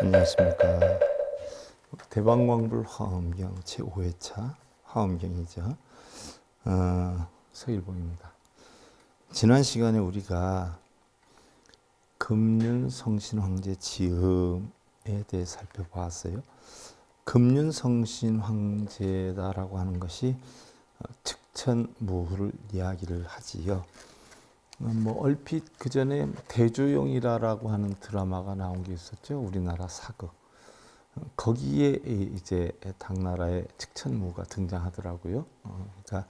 안녕하십니까. 대방광불 화엄경 제5회차 화엄경이죠. 서일봉입니다. 지난 시간에 우리가 금륜성신황제 지음에 대해 살펴보았어요. 금륜성신황제다라고 하는 것이 측천무후를 이야기를 하지요. 얼핏 그 전에 대조영이라고 하는 드라마가 나온 게 있었죠. 우리나라 사극. 거기에 이제 당나라의 측천무가 등장하더라고요. 그러니까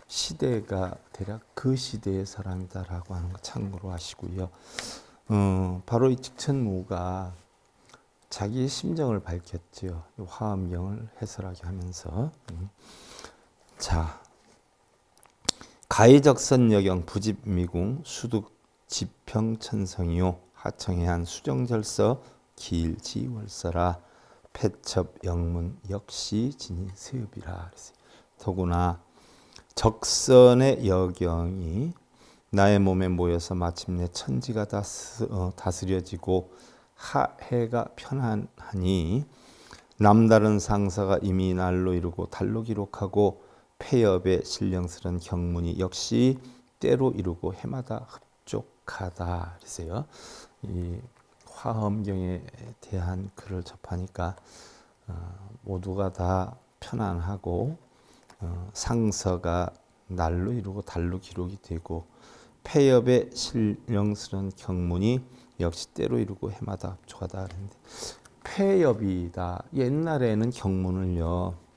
시대가 대략 그 시대의 사람이다라고 하는 거 참고로 하시고요. 바로 이 측천무가 자기의 심정을 밝혔죠. 화엄경을 해설하게 하면서. 자, 가의적선여경 부집미궁 수득 지평천성이요 하청해한 수정절서 기일지월서라 패첩영문 역시 진이 세읍이라. 더구나 적선의 여경이 나의 몸에 모여서 마침내 천지가 다스려지고 해가 편안하니 남다른 상사가 이미 날로 이루고 달로 기록하고 폐엽의 신령스런 경문이 역시 때로 이루고 해마다 흡족하다. 그래서요. 이 화엄경에 대한 글을 접하니까 모두가 다 편안하고 상서가 날로 이루고 달로 기록이 되고 폐엽의 신령스런 경문이 역시 때로 이루고 해마다 흡족하다. 그랬는데 폐엽이다. 옛날에는 경문을요.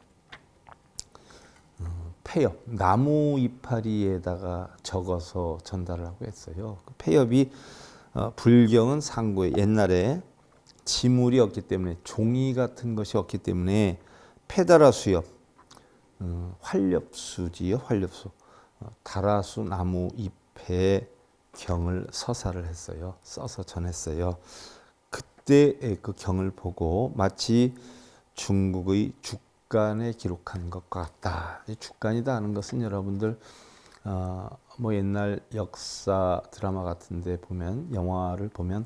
폐엽, 나무 이파리에다가 적어서 전달을 하고 했어요. 그 폐엽이 불경은 상고에 옛날에 지물이 없기 때문에 종이 같은 것이 없기 때문에 페다라 수엽, 활엽수지요, 활엽수. 다라수 나무 잎에 경을 서사를 했어요. 써서 전했어요. 그때 그 경을 보고 마치 중국의 죽간에 기록한 것과 같다. 죽간이다 하는 것은 여러분들 옛날 역사 드라마 같은데 보면 영화를 보면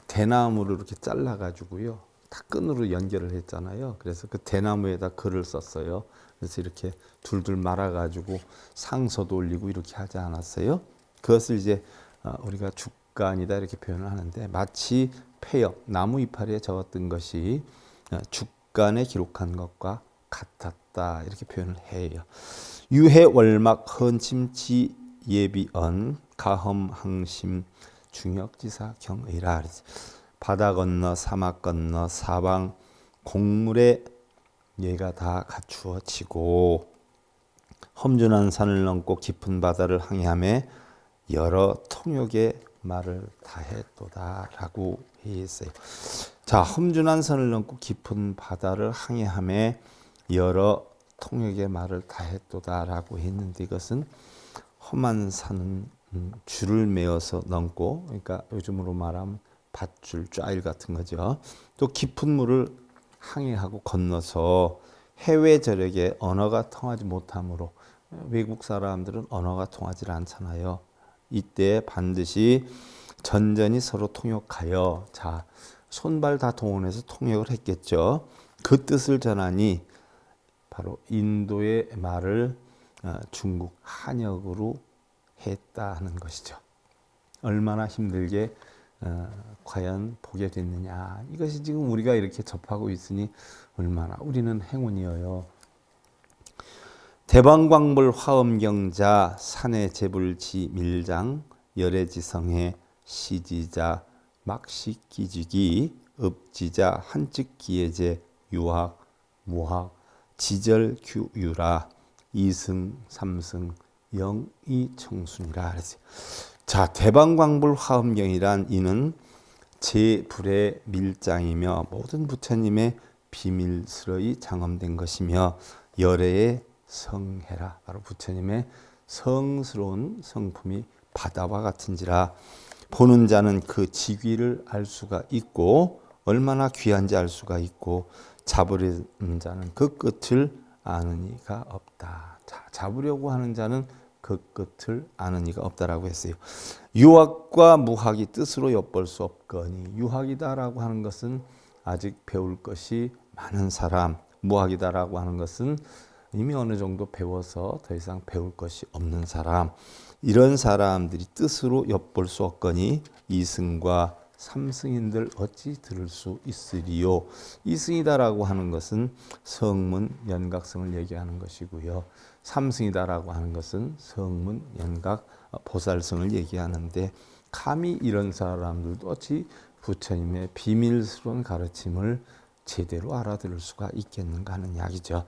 대나무를 이렇게 잘라 가지고요 다 끈으로 연결을 했잖아요. 그래서 그 대나무에다 글을 썼어요. 그래서 이렇게 둘둘 말아 가지고 상서도 올리고 이렇게 하지 않았어요. 그것을 이제 우리가 죽간이다 이렇게 표현을 하는데 마치 폐엽 나무 이파리에 적었던 것이 죽간에 기록한 것과 같았다 이렇게 표현을 해요. 유해 월막 헌침지 예비언 가험 항심 중역지사 경의라. 바다 건너 사막 건너 사방 곡물에 얘가 다 갖추어지고 험준한 산을 넘고 깊은 바다를 항해하며 여러 통역의 말을 다했도다라고 했어요. 자, 험준한 산을 넘고 깊은 바다를 항해하며 여러 통역의 말을 다했도다라고 했는데 이것은 험한 산은 줄을 메어서 넘고, 그러니까 요즘으로 말하면 밧줄, 쫙일 같은 거죠. 또 깊은 물을 항해하고 건너서 해외 저력에 언어가 통하지 못하므로 외국 사람들은 언어가 통하지 않잖아요. 이때 반드시 전전이 서로 통역하여 자 손발 다 동원해서 통역을 했겠죠. 그 뜻을 전하니 바로 인도의 말을 중국 한역으로 했다 하는 것이죠. 얼마나 힘들게 과연 보게 됐느냐. 이것이 지금 우리가 이렇게 접하고 있으니 얼마나 우리는 행운이어요. 대방광불 화엄경자 산해 제불지 밀장 열애지성해 시지자 막시기지기 읍지자 한측기예제 유학 무학 지절규유라 이승 삼승 영이청순이라. 자, 대방광불 화엄경이란 이는 제불의 밀장이며 모든 부처님의 비밀스러이 장엄된 것이며 열애의 성해라. 바로 부처님의 성스러운 성품이 바다와 같은지라. 보는 자는 그 직위를 알 수가 있고 얼마나 귀한지 알 수가 있고 잡으려는 자는 그 끝을 아는 이가 없다. 자, 잡으려고 하는 자는 그 그 끝을 아는 이가 없다라고 했어요. 유학과 무학이 뜻으로 엿볼 수 없거니, 유학이다라고 하는 것은 아직 배울 것이 많은 사람, 무학이다라고 하는 것은 이미 어느 정도 배워서 더 이상 배울 것이 없는 사람, 이런 사람들이 뜻으로 엿볼 수 없거니 이승과 삼승인들 어찌 들을 수 있으리요. 이승이다라고 하는 것은 성문 연각성을 얘기하는 것이고요. 삼승이다라고 하는 것은 성문 연각 보살성을 얘기하는데, 감히 이런 사람들도 어찌 부처님의 비밀스러운 가르침을 제대로 알아들을 수가 있겠는가 하는 이야기죠.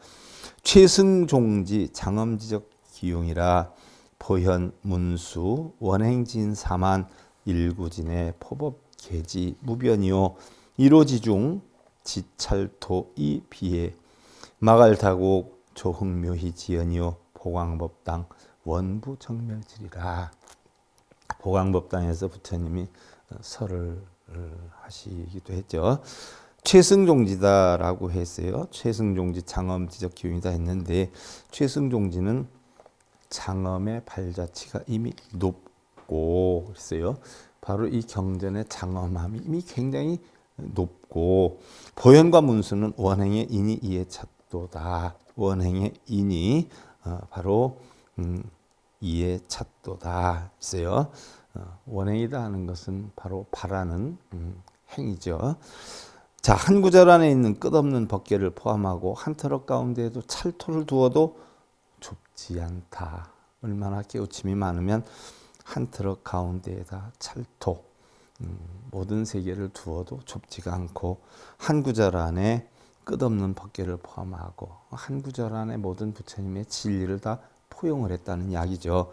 최승종지 장엄지적 기용이라 보현 문수 원행진 사만 일구진의 포법 계지 무변이요 이로지중 지찰토 이 비에 마갈다곡 조흥묘희 지연이요 보광법당 원부 정멸질이라. 보광법당에서 부처님이 설을 하시기도 했죠. 최승종지다라고 했어요. 최승종지 장엄지적 기운이다 했는데, 최승종지는 장엄의 발자취가 이미 높고 그랬어요. 바로 이 경전의 장엄함이 이미 굉장히 높고, 보현과 문수는 원행의 인이 이에 찼도다. 원행의 인이 바로 이에 찼도다 했어요. 원행이다 하는 것은 바로 바라는 행위죠. 자, 한 구절 안에 있는 끝없는 법계를 포함하고 한 터럭 가운데에도 찰토를 두어도 좁지 않다. 얼마나 깨우침이 많으면 한 트럭 가운데에다 찰토, 모든 세계를 두어도 좁지가 않고, 한 구절 안에 끝없는 법계를 포함하고 한 구절 안에 모든 부처님의 진리를 다 포용을 했다는 이야기죠.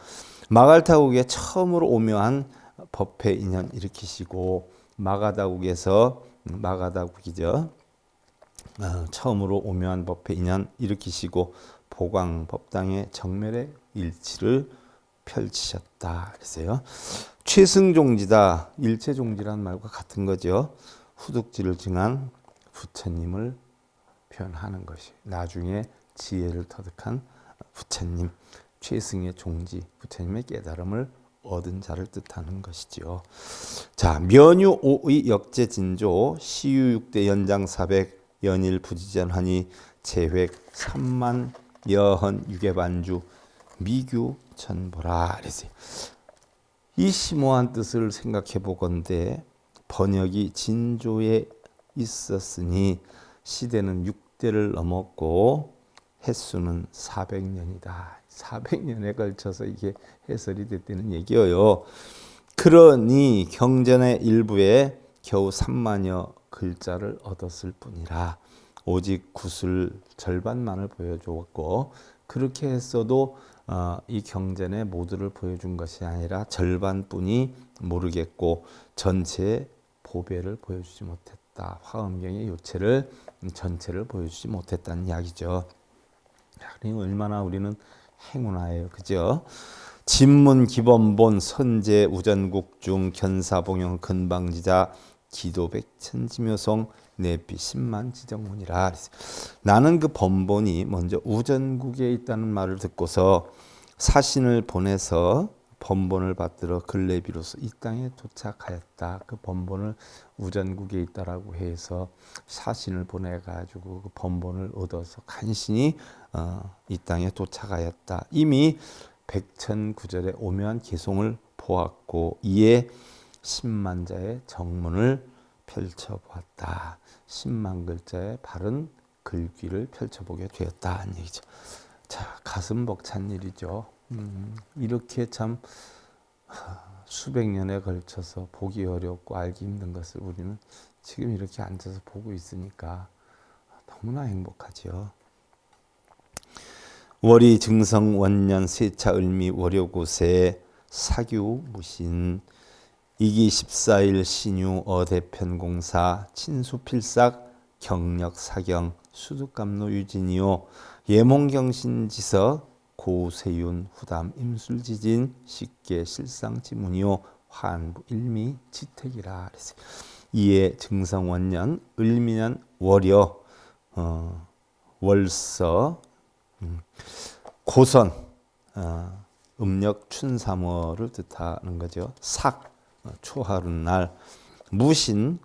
마갈타국에 처음으로 오묘한 법회 인연 일으키시고, 마가다국이죠. 처음으로 오묘한 법회 인연 일으키시고 보광법당의 정멸의 일치를 펼치셨다 그랬어요. 최승종지다, 일체종지라는 말과 같은 거죠. 후득지를 증한 부처님을 표현하는 것이, 나중에 지혜를 터득한 부처님, 최승의 종지, 부처님의 깨달음을 얻은 자를 뜻하는 것이죠. 자, 면유 5의 역제 진조 시유 6대 연장 400 연일 부지전하니 재획 3만 여헌 유계반주 미규 전보라 그랬어요. 이 심오한 뜻을 생각해 보건대 번역이 진조에 있었으니 시대는 6대를 넘었고 횟수는 400년이다. 400년에 걸쳐서 이게 해설이 됐다는 얘기예요. 그러니 경전의 일부에 겨우 3만여 글자를 얻었을 뿐이라 오직 구슬 절반만을 보여주었고, 그렇게 했어도 이 경전의 모두를 보여준 것이 아니라 절반뿐이 모르겠고 전체의 보배를 보여주지 못했다. 화엄경의 요체를 전체를 보여주지 못했다는 이야기죠. 얼마나 우리는 행운아예요, 그죠? 진문 기본본 선제 우전국 중 견사봉영 근방지자 기도백천지묘성 내비 10만 지정문이라. 나는 그 번본이 먼저 우전국에 있다는 말을 듣고서 사신을 보내서 번본을 받들어 근래비로서 이 땅에 도착하였다. 그 번본을 우전국에 있다라고 해서 사신을 보내가지고 그 번본을 얻어서 간신히 이 땅에 도착하였다. 이미 백천구절의 오묘한 개송을 보았고 이에 10만 자의 정문을 펼쳐보았다. 10만 글자의 바른 글귀를 펼쳐보게 되었다는 얘기죠. 자, 가슴 벅찬 일이죠. 이렇게 참 수백 년에 걸쳐서 보기 어렵고 알기 힘든 것을 우리는 지금 이렇게 앉아서 보고 있으니까 너무나 행복하죠. 월이 증성 원년 세차 을미 월요고세 사규 무신 이기 14일 신유 어대편공사 친수필삭 경력 사경 수두감로 유진이요 예몽경신지서 고세윤 후담 임술지진 쉽게 실상지문이요 환부 일미 지택이라 그랬어요. 이에 증성원년 을미년 월여 월서 고선 음력 춘삼월을 뜻하는 거죠. 삭 초하룻날, 무신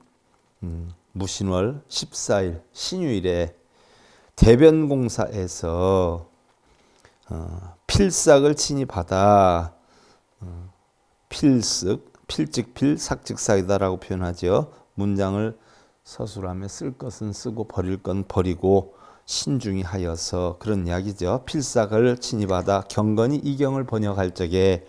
무신월 14일 신유일에 대변공사에서 필삭을 친히 받아 필즉필 삭즉삭이다라고 표현하죠. 문장을 서술하며 쓸 것은 쓰고 버릴 건 버리고 신중히 하여서 그런 이야기죠. 필삭을 친히 받아 경건이 이 경을 번역할 적에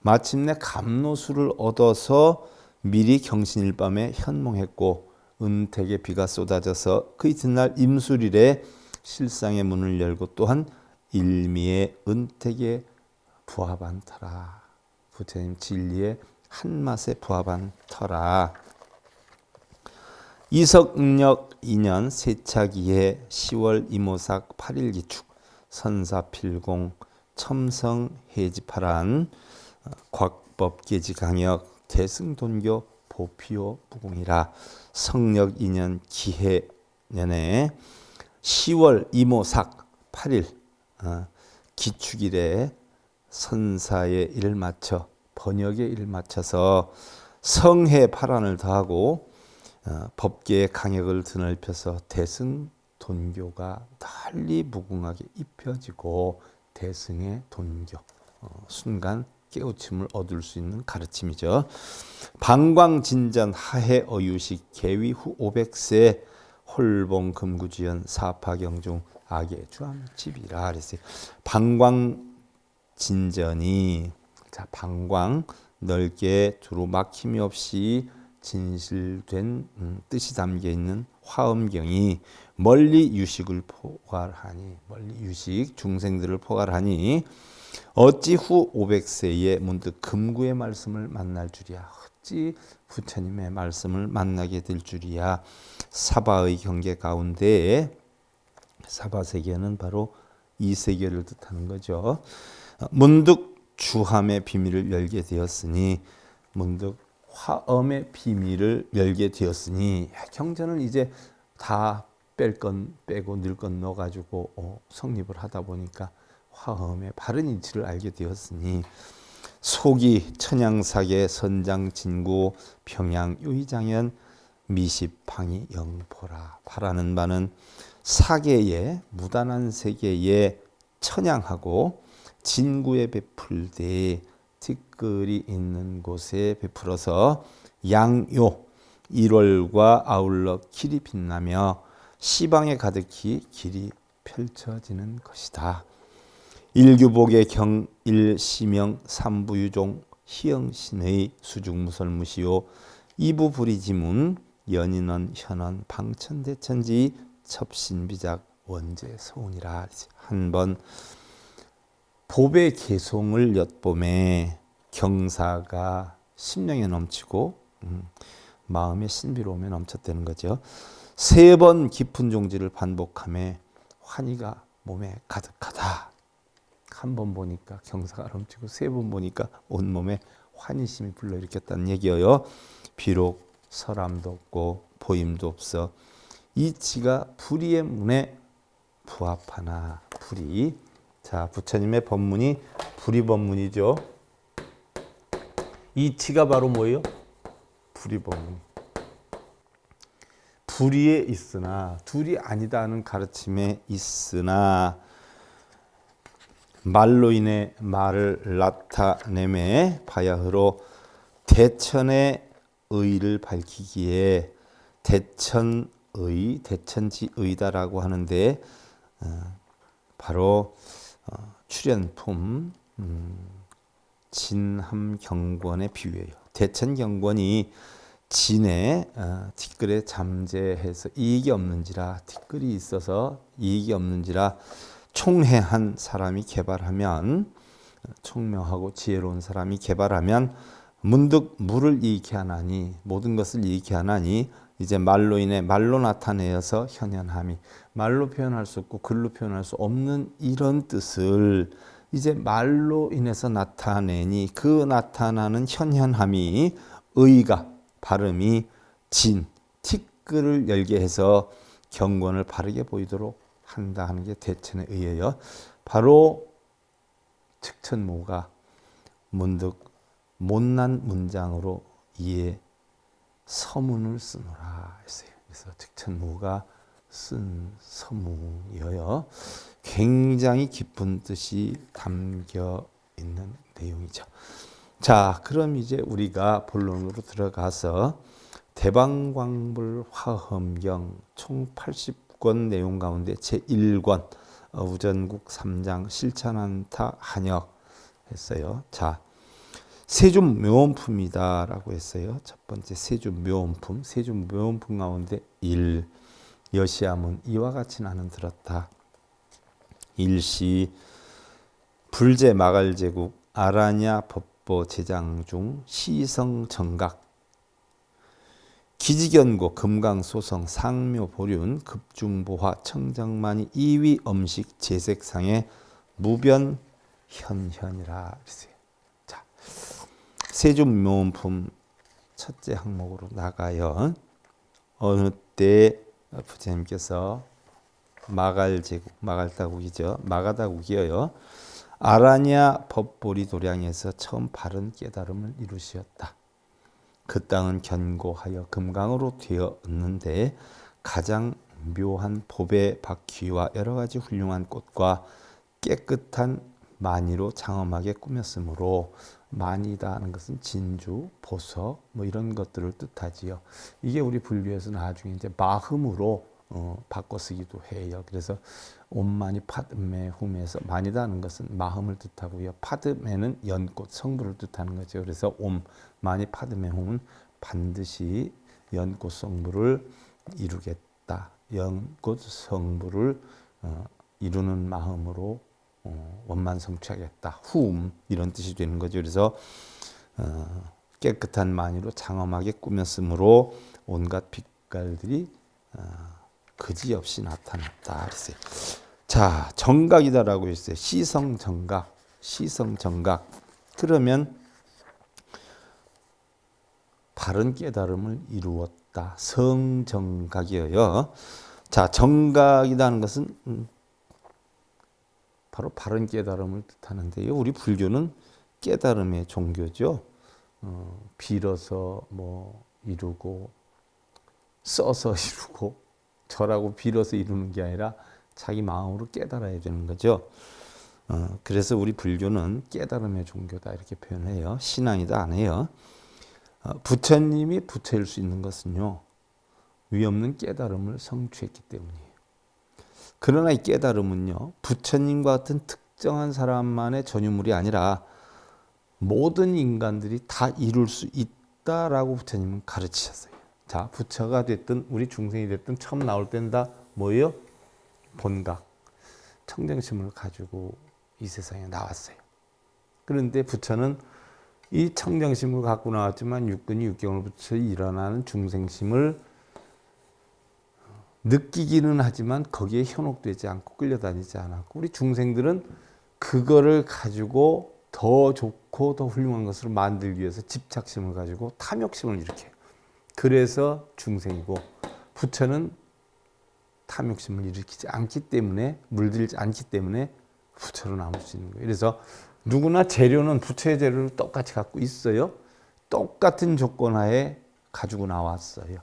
마침내 감노수를 얻어서 미리 경신일밤에 현몽했고 은택에 비가 쏟아져서 그 이튿날 임술일에 실상의 문을 열고 또한 일미의 은택에 부합한 터라. 부처님 진리의 한맛에 부합한 터라. 이석응력 2년 세차기에 10월 이모삭 8일 기축 선사필공 첨성해지파란 곽법계지 강역 대승돈교 보피오 부공이라. 성력 2년 기해년에 10월 이모삭 8일 기축일에 선사의 일을 맞춰 번역의 일을 맞춰서 성해 파란을 더하고 법계의 강역을 드넓혀서 대승 돈교가 널리 무궁하게 입혀지고 대승의 돈교 순간 깨우침을 얻을 수 있는 가르침이죠. 방광진전 하해 어유식 개위 후 500세 홀봉 금구지연 사파경중 악의 주암집이라 그랬어요. 방광진전이 자 방광 넓게 두루 막힘이 없이 진실된 뜻이 담겨 있는 화엄경이 멀리 유식을 포괄하니 멀리 유식 중생들을 포괄하니 어찌 후 500세에 문득 금구의 말씀을 만날 줄이야. 어찌 부처님의 말씀을 만나게 될 줄이야. 사바의 경계 가운데 사바세계는 바로 이 세계를 뜻하는 거죠. 문득 주함의 비밀을 열게 되었으니 문득 화엄의 비밀을 열게 되었으니 경전을 이제 다 뺄 건 빼고 넣을 건 넣어가지고 성립을 하다 보니까 화엄의 바른 이치를 알게 되었으니 속이 천양사계 선장진구 평양 유의장연 미십팡이 영포라. 바라는 바는 사계의 무단한 세계에 천양하고 진구에 베풀되 티끌이 있는 곳에 베풀어서 양요 1월과 아울러 길이 빛나며 시방에 가득히 길이 펼쳐지는 것이다. 일규복의 경일 시명 삼부유종 희영신의 수중무설무시요 이부부리지문 연인원 현원 방천대천지 첩신비작 원제서운이라. 한번 법의 개송을 엿봄에 경사가 심령에 넘치고 마음의 신비로움에 넘쳤다는 거죠. 3번 깊은 종지를 반복하며 환희가 몸에 가득하다. 한 번 보니까 경사가 넘치고 3번 보니까 온몸에 환희심이 불러일으켰다는 얘기예요. 비록 설함도 없고 보임도 없어 이치가 불의의 문에 부합하나. 불의. 자, 부처님의 법문이 불의 법문이죠. 이치가 바로 뭐예요? 불의 법문. 불의에 있으나 둘이 아니다 하는 가르침에 있으나 말로 인해 말을 나타내매 바야흐로 대천의 의를 밝히기에 대천의, 대천지의다라고 하는데 바로 출연품 진함경권의 비유예요. 대천경권이 진에 티끌에 잠재해서 이익이 없는지라, 티끌이 있어서 이익이 없는지라 총회한 사람이 개발하면, 총명하고 지혜로운 사람이 개발하면 문득 물을 이익해 하나니, 모든 것을 이익해 하나니 이제 말로 인해 말로 나타내어서 현현함이, 말로 표현할 수 없고 글로 표현할 수 없는 이런 뜻을 이제 말로 인해서 나타내니 그 나타나는 현현함이 의가, 발음이 진, 티끌을 열게 해서 경건을 바르게 보이도록 한다 하는 게 대천의 의예요. 바로 측천무가 문득 못난 문장으로 이에 서문을 쓰노라 했어요. 그래서 측천무가 쓴 서문이어요. 굉장히 깊은 뜻이 담겨 있는 내용이죠. 자, 그럼 이제 우리가 본론으로 들어가서 대방광불 화엄경 총 80권 내용 가운데 제1권 우전국 3장 실천한타 한역 했어요. 자, 세존묘원품이다라고 했어요. 첫 번째 세존묘원품, 세존묘원품 가운데 1. 여시함은 이와 같이 나는 들었다. 일시 불제 마갈제국 아라냐 법보 제장 중 시성정각 기지견고 금강소성 상묘보륜 급중보화 청정만이 2위 음식 제색상의 무변 현현이라 그랬어요. 자, 세존묘원품 첫째 항목으로 나가요. 어느 때 부처님께서 마갈제국, 마갈다국이죠. 마가다국이어요. 아라냐 법보리 도량에서 처음 바른 깨달음을 이루시었다. 그 땅은 견고하여 금강으로 되었는데 가장 묘한 보배 바퀴와 여러 가지 훌륭한 꽃과 깨끗한 마니로 장엄하게 꾸몄으므로 마니다 하는 것은 진주, 보석 뭐 이런 것들을 뜻하지요. 이게 우리 불교에서 나중에 이제 마흠으로 바꿔 쓰기도 해요. 그래서 옴마니 파드메 훔에서 마니다 하는 것은 마흠을 뜻하고요. 파드메는 연꽃 성부를 뜻하는 거죠. 그래서 옴마니 파드메 훔은 반드시 연꽃 성부를 이루겠다. 연꽃 성부를 이루는 마음으로 원만 성취하겠다. 훔 이런 뜻이 되는 거죠. 그래서 깨끗한 마니로 장엄하게 꾸몄으므로 온갖 빛깔들이 그지없이 나타났다. 그랬어요. 자, 정각이다라고 했어요. 시성정각, 시성정각. 그러면 바른 깨달음을 이루었다. 성정각이에요. 자, 정각이라는 것은 바로 바른 깨달음을 뜻하는데요. 우리 불교는 깨달음의 종교죠. 빌어서 뭐 이루고 써서 이루고 저라고 빌어서 이루는 게 아니라 자기 마음으로 깨달아야 되는 거죠. 그래서 우리 불교는 깨달음의 종교다 이렇게 표현해요. 신앙이다 안 해요. 부처님이 부처일 수 있는 것은요. 위없는 깨달음을 성취했기 때문이에요. 그러나 이 깨달음은요. 부처님과 같은 특정한 사람만의 전유물이 아니라 모든 인간들이 다 이룰 수 있다라고 부처님은 가르치셨어요. 자, 부처가 됐든 우리 중생이 됐든 처음 나올 때는 다 뭐예요? 본각, 청정심을 가지고 이 세상에 나왔어요. 그런데 부처는 이 청정심을 갖고 나왔지만 육근이 육경으로부터 일어나는 중생심을 느끼기는 하지만 거기에 현혹되지 않고 끌려다니지 않았고 우리 중생들은 그거를 가지고 더 좋고 더 훌륭한 것으로 만들기 위해서 집착심을 가지고 탐욕심을 일으켜요. 그래서 중생이고 부처는 탐욕심을 일으키지 않기 때문에 물들지 않기 때문에 부처로 남을 수 있는 거예요. 그래서 누구나 재료는 부처의 재료를 똑같이 갖고 있어요. 똑같은 조건 하에 가지고 나왔어요.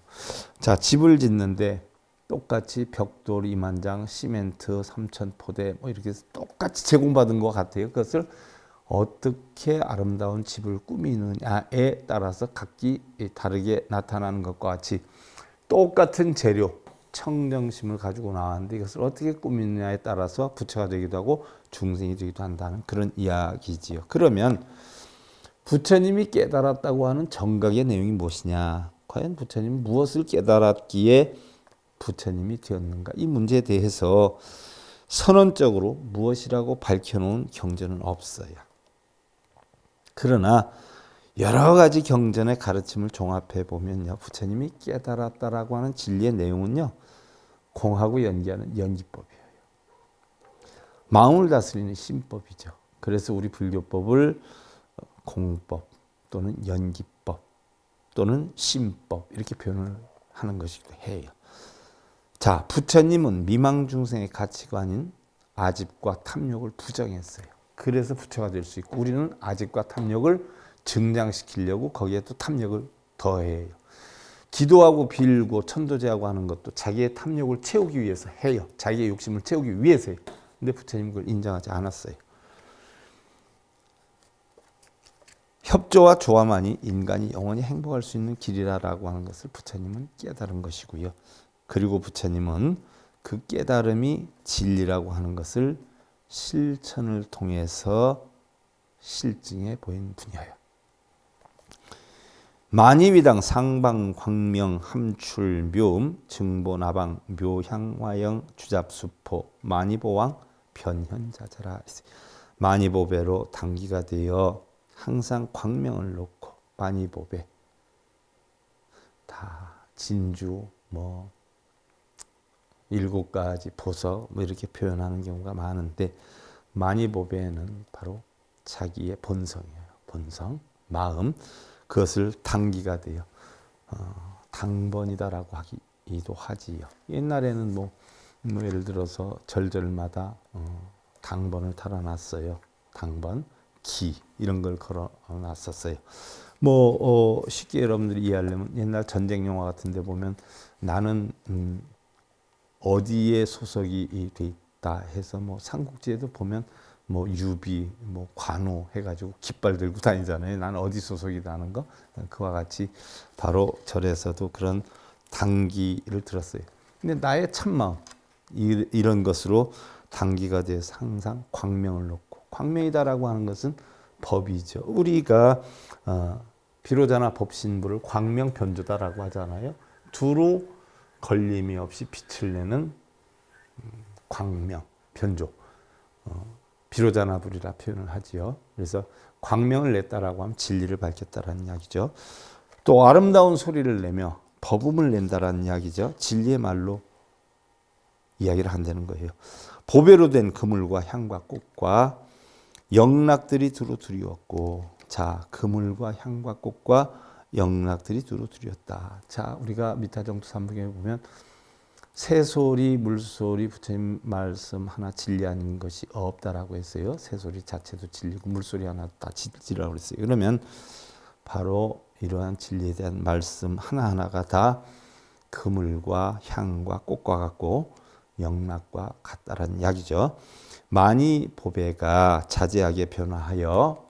자, 집을 짓는데 똑같이 벽돌 20,000장, 시멘트 3,000포대 뭐 이렇게 해서 똑같이 제공받은 것 같아요. 그것을 어떻게 아름다운 집을 꾸미느냐에 따라서 각기 다르게 나타나는 것과 같이 똑같은 재료, 청정심을 가지고 나왔는데 이것을 어떻게 꾸미느냐에 따라서 부처가 되기도 하고 중생이 되기도 한다는 그런 이야기지요. 그러면 부처님이 깨달았다고 하는 정각의 내용이 무엇이냐? 과연 부처님은 무엇을 깨달았기에 부처님이 되었는가? 이 문제에 대해서 선언적으로 무엇이라고 밝혀놓은 경전은 없어요. 그러나 여러 가지 경전의 가르침을 종합해 보면요, 부처님이 깨달았다라고 하는 진리의 내용은요, 공하고 연기하는 연기법이에요. 마음을 다스리는 심법이죠. 그래서 우리 불교법을 공법 또는 연기법 또는 심법 이렇게 표현을 하는 것이기도 해요. 자, 부처님은 미망 중생의 가치관인 아집과 탐욕을 부정했어요. 그래서 부처가 될 수 있고 우리는 아집과 탐욕을 증장시키려고 거기에 또 탐욕을 더해요. 기도하고 빌고 천도제하고 하는 것도 자기의 탐욕을 채우기 위해서 해요. 자기의 욕심을 채우기 위해서 해요. 근데 부처님은 그걸 인정하지 않았어요. 협조와 조화만이 인간이 영원히 행복할 수 있는 길이라고 하는 것을 부처님은 깨달은 것이고요. 그리고 부처님은 그 깨달음이 진리라고 하는 것을 실천을 통해서 실증해 보인 분이에요. 만이위당 상방 광명 함출 묘음 증보나방 묘향화영 주잡수포 만이보왕 변현자자라. 만이보배로 당기가 되어 항상 광명을 놓고 만이보배 다 진주 뭐 7가지 보석 뭐 이렇게 표현하는 경우가 많은데 만이보배는 바로 자기의 본성이에요. 본성, 마음 그것을 당기가 되어 당번이다라고 하기도 하지요. 옛날에는 뭐 예를 들어서 절절마다 당번을 달아놨어요. 당번, 기 이런 걸 걸어놨었어요. 뭐 쉽게 여러분들이 이해하려면 옛날 전쟁 영화 같은 데 보면 나는 어디에 소속이 돼 있다 해서 뭐 삼국지에도 보면 뭐 유비, 뭐 관우 해가지고 깃발 들고 다니잖아요. 나는 어디 소속이다 하는 거. 그와 같이 바로 절에서도 그런 당기를 들었어요. 근데 나의 참마음 이런 것으로 당기가 돼서 항상 광명을 놓고 광명이다라고 하는 것은 법이죠. 우리가 비로자나 법신부를 광명변조다라고 하잖아요. 두루 걸림이 없이 빛을 내는 광명, 변조. 비로자나불이라 표현을 하지요. 그래서 광명을 냈다라고 하면 진리를 밝혔다라는 이야기죠. 또 아름다운 소리를 내며 법음을 낸다라는 이야기죠. 진리의 말로 이야기를 한다는 거예요. 보배로 된 그물과 향과 꽃과 영락들이 두루 두리웠고, 자 그물과 향과 꽃과 영락들이 두루 두리웠다. 자 우리가 미타정토 삼부경에 보면 새소리, 물소리, 부처님 말씀 하나 진리 아닌 것이 없다라고 했어요. 새소리 자체도 진리고 물소리 하나 다 진리라고 했어요. 그러면 바로 이러한 진리에 대한 말씀 하나하나가 다 그물과 향과 꽃과 같고 영락과 같다라는 이야기죠. 만이 보배가 자제하게 변화하여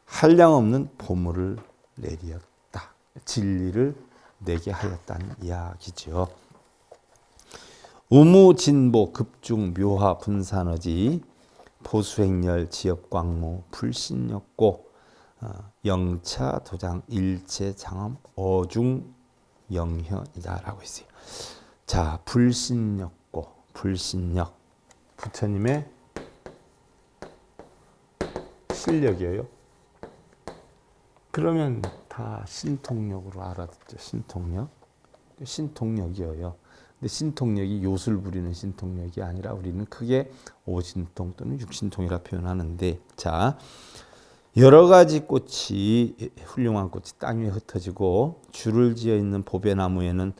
한량없는 보물을 내리었다. 진리를 내게 하였다는 이야기죠. 우무진보 급중 묘화 분산어지 보수행렬 지역광무 불신역고 영차 도장 일체 장엄 어중 영현이다라고 했어요. 자 불신역고 불신역 부처님의 실력이에요. 그러면 다 신통력으로 알아듣죠. 신통력. 신통력이에요. 근데 신통력이 요술 부리는 신통력이 아니라 우리는 크게 오신통 또는 육신통이라 표현하는데, 자 여러 가지 꽃이 훌륭한 꽃이 땅 위에 흩어지고 줄을 지어 있는 보배나무에는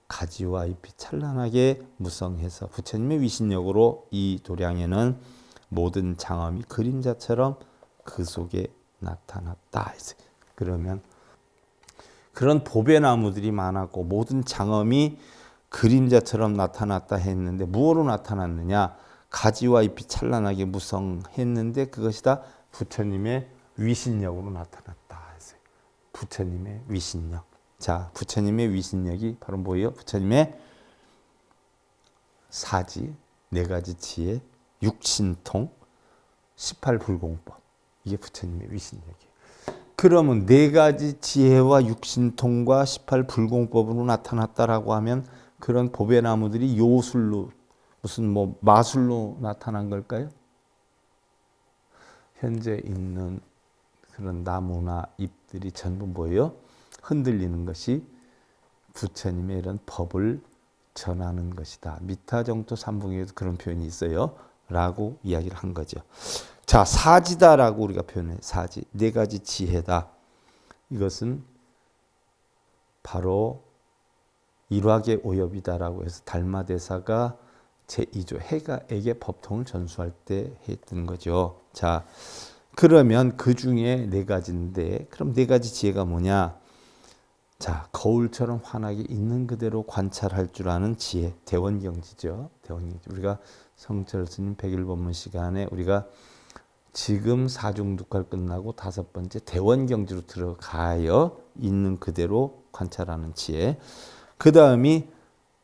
가지와 잎이 찬란하게 무성해서 부처님의 위신력으로 이 도량에는 모든 장엄이 그림자처럼 그 속에 나타났다. 그러면 그런 보배나무들이 많았고 모든 장엄이 그림자처럼 나타났다 했는데 무엇으로 나타났느냐? 가지와 잎이 찬란하게 무성했는데 그것이 다 부처님의 위신력으로 나타났다 했어요. 부처님의 위신력. 자, 부처님의 위신력이 바로 뭐예요? 부처님의 사지, 4가지 지혜, 육신통, 18불공법. 이게 부처님의 위신력이에요. 그러면 4가지 지혜와 육신통과 18불공법으로 나타났다라고 하면 그런 보배나무들이 요술로 무슨 뭐 마술로 나타난 걸까요? 현재 있는 그런 나무나 잎들이 전부 뭐예요? 흔들리는 것이 부처님의 이런 법을 전하는 것이다. 미타정토 삼부경에도 그런 표현이 있어요. 라고 이야기를 한 거죠. 자, 사지다라고 우리가 표현해. 사지. 4가지 지혜다. 이것은 바로 일화계 오엽이다라고 해서 달마대사가 제2조 해가에게 법통을 전수할 때 했던 거죠. 자, 그러면 그 중에 네 가지인데 그럼 네 가지 지혜가 뭐냐? 자, 거울처럼 환하게 있는 그대로 관찰할 줄 아는 지혜, 대원경지죠. 대원경지. 우리가 성철 스님 100일 법문 시간에 우리가 지금 사중독할 끝나고 다섯 번째 대원경지로 들어가요. 있는 그대로 관찰하는 지혜. 그 다음이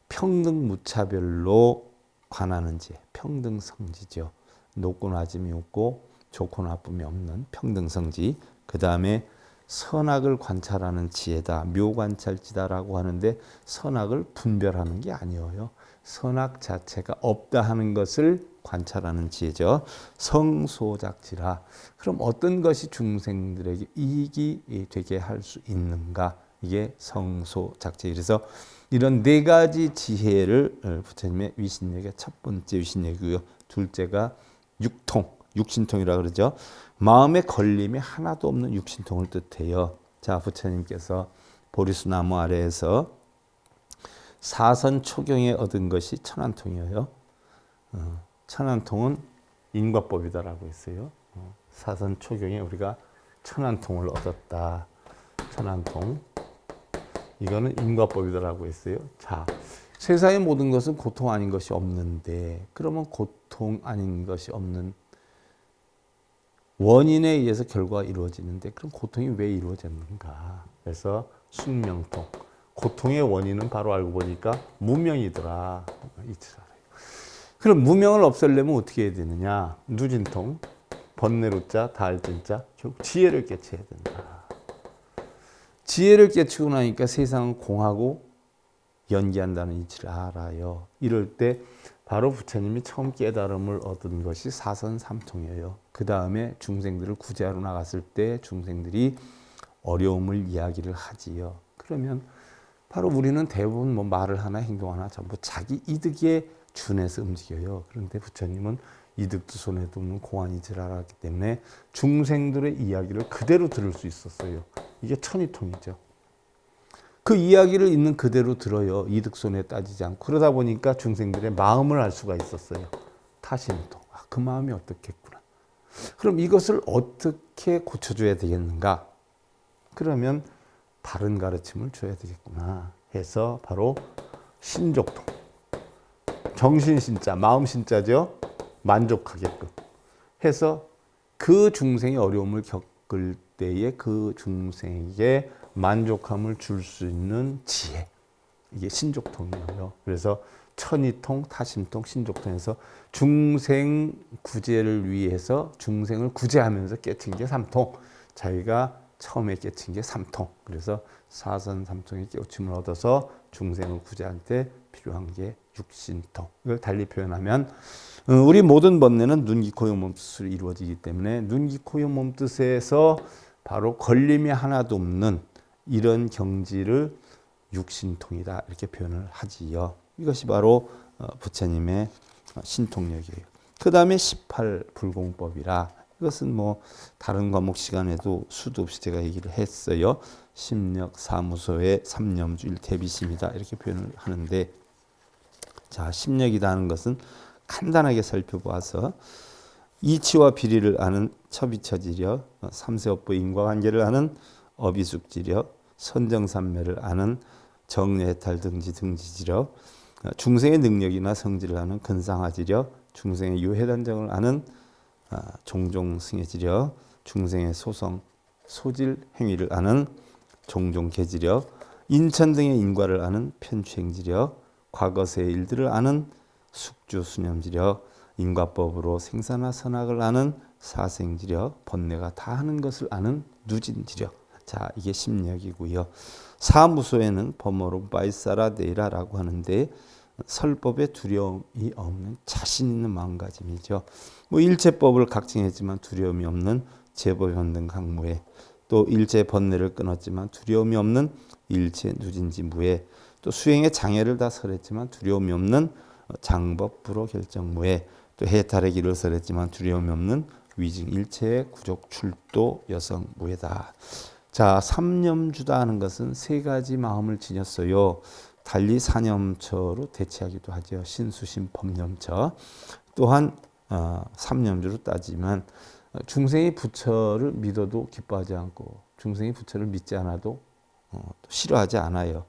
평등 무차별로 관하는 지혜, 평등성지죠. 높고 낮음이 없고 좋고 나쁨이 없는 평등성지. 그 다음에 선악을 관찰하는 지혜다. 묘관찰지다라고 하는데 선악을 분별하는 게 아니에요. 선악 자체가 없다 하는 것을 관찰하는 지혜죠. 성소작지라. 그럼 어떤 것이 중생들에게 이익이 되게 할 수 있는가? 이게 성소작지. 그래서 이런 네 가지 지혜를 부처님의 위신력의 첫 번째 위신력이고요. 둘째가 육통, 육신통이라 그러죠. 마음의 걸림이 하나도 없는 육신통을 뜻해요. 자, 부처님께서 보리수 나무 아래에서 사선 초경에 얻은 것이 천안통이에요. 천안통은 인과법이다라고 했어요. 사선 초경에 우리가 천안통을 얻었다. 천안통. 이거는 인과법이다라고 했어요. 자, 세상의 모든 것은 고통 아닌 것이 없는데 그러면 고통 아닌 것이 없는 원인에 의해서 결과가 이루어지는데 그럼 고통이 왜 이루어졌는가? 그래서 숙명통. 고통의 원인은 바로 알고 보니까 무명이더라. 그럼 무명을 없애려면 어떻게 해야 되느냐? 누진통, 번뇌루자, 다할진자, 결국 지혜를 깨쳐야 된다. 지혜를 깨치고 나니까 세상은 공하고 연기한다는 이치를 알아요. 이럴 때 바로 부처님이 처음 깨달음을 얻은 것이 사선삼통이에요. 그 다음에 중생들을 구제하러 나갔을 때 중생들이 어려움을 이야기를 하지요. 그러면 바로 우리는 대부분 뭐 말을 하나 행동 하나 전부 자기 이득에 준해서 움직여요. 그런데 부처님은 이득도 손해도 없는 공안이지를 알았기 때문에 중생들의 이야기를 그대로 들을 수 있었어요. 이게 천이통이죠. 그 이야기를 있는 그대로 들어요. 이득 손해 따지지 않고. 그러다 보니까 중생들의 마음을 알 수가 있었어요. 타심통. 아, 그 마음이 어떻겠구나. 그럼 이것을 어떻게 고쳐줘야 되겠는가? 그러면 바른 가르침을 줘야 되겠구나 해서 바로 신족통. 정신신자, 마음신자죠. 만족하게끔 해서 그 중생이 어려움을 겪을 때에 그 중생에게 만족함을 줄 수 있는 지혜. 이게 신족통이에요. 그래서 천이통, 타심통, 신족통에서 중생 구제를 위해서 중생을 구제하면서 깨친 게 삼통. 자기가 처음에 깨친 게 삼통. 그래서 사선삼통의 깨우침을 얻어서 중생을 구제할 때 필요한 게 육신통. 이걸 달리 표현하면 우리 모든 번뇌는 눈, 귀, 코, 혀, 몸뜻으로 이루어지기 때문에 눈, 귀, 코, 혀, 몸뜻에서 바로 걸림이 하나도 없는 이런 경지를 육신통이다 이렇게 표현을 하지요. 이것이 바로 부처님의 신통력이에요. 그 다음에 18불공법이라 이것은 뭐 다른 과목 시간에도 수도 없이 제가 얘기를 했어요. 심력 사무소의 삼념주일 대비심이다 이렇게 표현을 하는데 자 심력이다 하는 것은 간단하게 살펴보아서 이치와 비리를 아는 첩이처지력, 삼세업부 인과관계를 아는 어비숙지력, 선정삼매를 아는 정례해탈 등지지력, 중생의 능력이나 성질을 아는 근상화지력, 중생의 유해단정을 아는 종종승해지력, 중생의 소성, 소질, 행위를 아는 종종계지력, 인천 등의 인과를 아는 편추행지력, 과거세의 일들을 아는 숙주수념지력, 인과법으로 생사나 선악을 아는 사생지력, 번뇌가 다 하는 것을 아는 누진지력. 자, 이게 심력이고요. 사무소에는 범어로 바이사라데이라라고 하는데 설법에 두려움이 없는 자신 있는 마음가짐이죠. 뭐 일체법을 각증했지만 두려움이 없는 제법현등 강무에 또 일체 번뇌를 끊었지만 두려움이 없는 일체 누진지 무에 또 수행의 장애를 다 설했지만 두려움이 없는 장법 불호 결정무에 또 해탈의 길을 설했지만 두려움이 없는 위증 일체의 구족 출도 여성 무에다. 자, 삼념주다 하는 것은 세 가지 마음을 지녔어요. 달리 사념처로 대체하기도 하죠. 신수신 법념처. 또한 삼념주로 따지면 중생이 부처를 믿어도 기뻐하지 않고 중생이 부처를 믿지 않아도 싫어하지 않아요.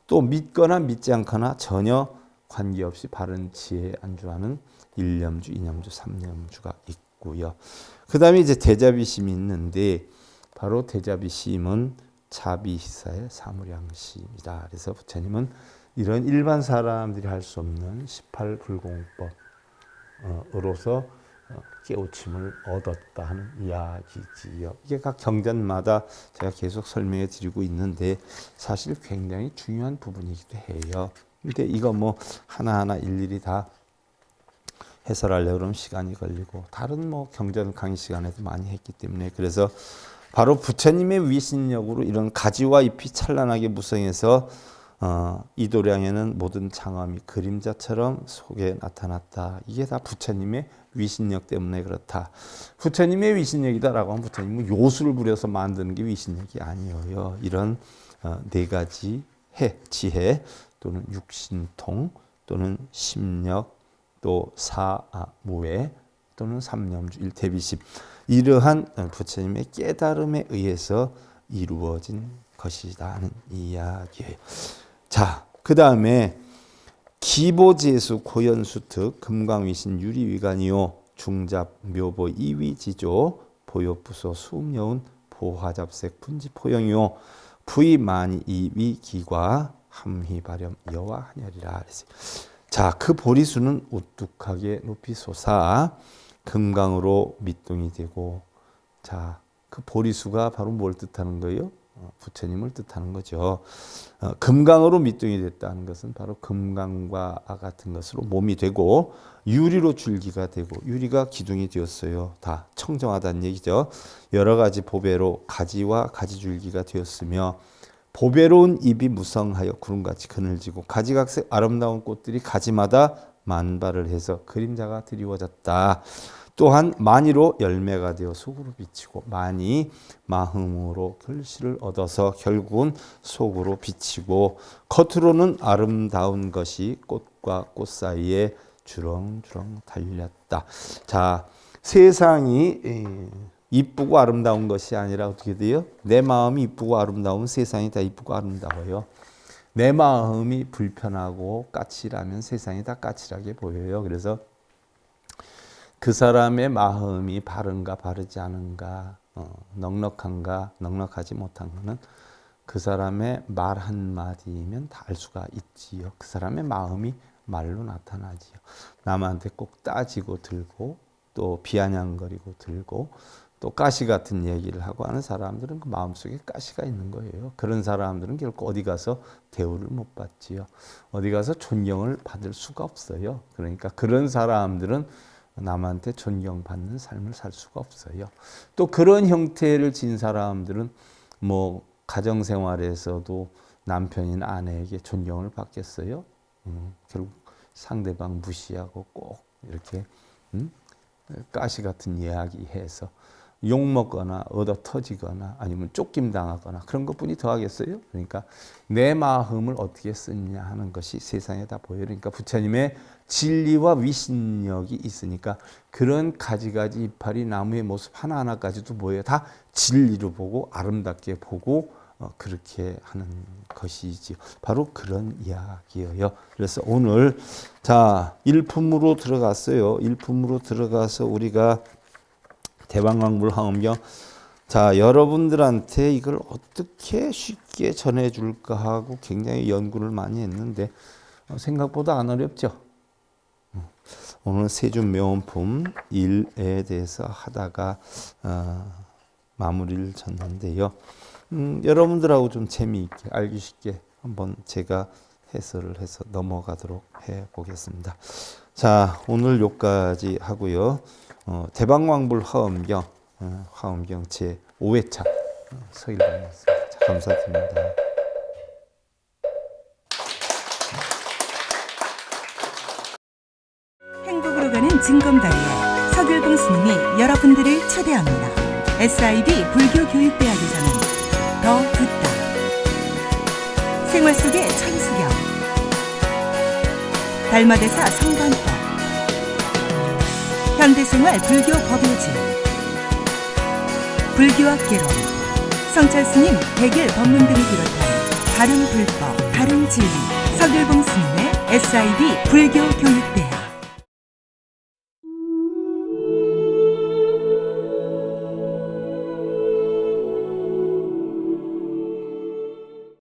또 믿거나 믿지 않거나 전혀 관계없이 바른 지혜에 안주하는 일념주, 이념주, 삼념주가 있고요. 그 다음에 이제 대자비심이 있는데 바로 대자비심은 자비희사의 사무량심이다. 그래서 부처님은 이런 일반 사람들이 할 수 없는 18불공법으로서 깨우침을 얻었다 하는 이야기지요. 이게 각 경전마다 제가 계속 설명해 드리고 있는데 사실 굉장히 중요한 부분이기도 해요. 근데 이거 뭐 하나하나 일일이 다 해설하려고 그러면 시간이 걸리고 다른 뭐 경전 강의 시간에도 많이 했기 때문에 그래서 바로 부처님의 위신력으로 이런 가지와 잎이 찬란하게 무성해서 이도량에는 모든 장엄이 그림자처럼 속에 나타났다. 이게 다 부처님의 위신력 때문에 그렇다. 부처님의 위신력이다라고 하면 부처님은 요술을 부려서 만드는 게 위신력이 아니에요. 이런 네 가지 지혜 또는 육신통 또는 심력 또 사무회 또는 삼념주 일대비심 이러한 부처님의 깨달음에 의해서 이루어진 것이다 하는 이야기예요. 자, 그 다음에 기보제수 고연수특 금강위신 유리위관이요 중잡 묘보 이위지조 보요부소 수음여운 보화잡색 분지포영이요 부의만이 이위기과 함희발염 여와 한열이라 그랬어요. 자, 그 보리수는 우뚝하게 높이 솟아 금강으로 밑동이 되고, 자, 그 보리수가 바로 뭘 뜻하는 거예요? 부처님을 뜻하는 거죠. 금강으로 밑동이 됐다는 것은 바로 금강과 같은 것으로 몸이 되고 유리로 줄기가 되고 유리가 기둥이 되었어요. 다 청정하다는 얘기죠. 여러 가지 보배로 가지와 가지줄기가 되었으며 보배로운 잎이 무성하여 구름같이 그늘지고 가지각색 아름다운 꽃들이 가지마다 만발을 해서 그림자가 드리워졌다. 또한 만이로 열매가 되어 속으로 비치고 만이 마음으로 결실을 얻어서 결국은 속으로 비치고 겉으로는 아름다운 것이 꽃과 꽃 사이에 주렁주렁 달렸다. 자, 세상이 이쁘고 아름다운 것이 아니라 어떻게 돼요? 내 마음이 이쁘고 아름다우면 세상이 다 이쁘고 아름다워요. 내 마음이 불편하고 까칠하면 세상이 다 까칠하게 보여요. 그래서 그 사람의 마음이 바른가 바르지 않은가, 넉넉한가 넉넉하지 못한 것은 그 사람의 말 한마디면 다 알 수가 있지요. 그 사람의 마음이 말로 나타나지요. 남한테 꼭 따지고 들고 또 비아냥거리고 들고 또 가시 같은 얘기를 하고 하는 사람들은 그 마음속에 가시가 있는 거예요. 그런 사람들은 결코 어디 가서 대우를 못 받지요. 어디 가서 존경을 받을 수가 없어요. 그러니까 그런 사람들은 남한테 존경받는 삶을 살 수가 없어요. 또 그런 형태를 진 사람들은 뭐 가정생활에서도 남편인 아내에게 존경을 받겠어요? 결국 상대방 무시하고 꼭 이렇게 가시 같은 이야기해서 욕먹거나 얻어 터지거나 아니면 쫓김 당하거나 그런 것뿐이 더 하겠어요? 그러니까 내 마음을 어떻게 쓰느냐 하는 것이 세상에 다 보여요. 그러니까 부처님의 진리와 위신력이 있으니까 그런 가지가지 이파리 나무의 모습 하나하나까지도 뭐예요? 다 진리로 보고 아름답게 보고 그렇게 하는 것이지. 바로 그런 이야기예요. 그래서 오늘 자 일품으로 들어갔어요. 일품으로 들어가서 우리가 대방광불 화엄경 자 여러분들한테 이걸 어떻게 쉽게 전해줄까 하고 굉장히 연구를 많이 했는데 생각보다 안 어렵죠. 오늘 세준명언품 1에 대해서 하다가 마무리를 졌는데요. 여러분들하고 좀 재미있게 알기 쉽게 한번 제가 해설을 해서 넘어가도록 해보겠습니다. 자 오늘 여기까지 하고요. 대방광불 화엄경 화엄경 제5회차 서일봉이었습니다. 감사드립니다. 행복으로 가는 징검다리에 서길봉 스님이 여러분들을 초대합니다. SIB 불교교육대학에서는 더 듣다 생활 속의 천수경 달마대사 성관법, 현대생활 불교 법요지, 불교학개론, 성찰스님 100일 법문 등을 비롯한 다른 불법, 다른 진리, 서길봉 스님의 SIB 불교 교육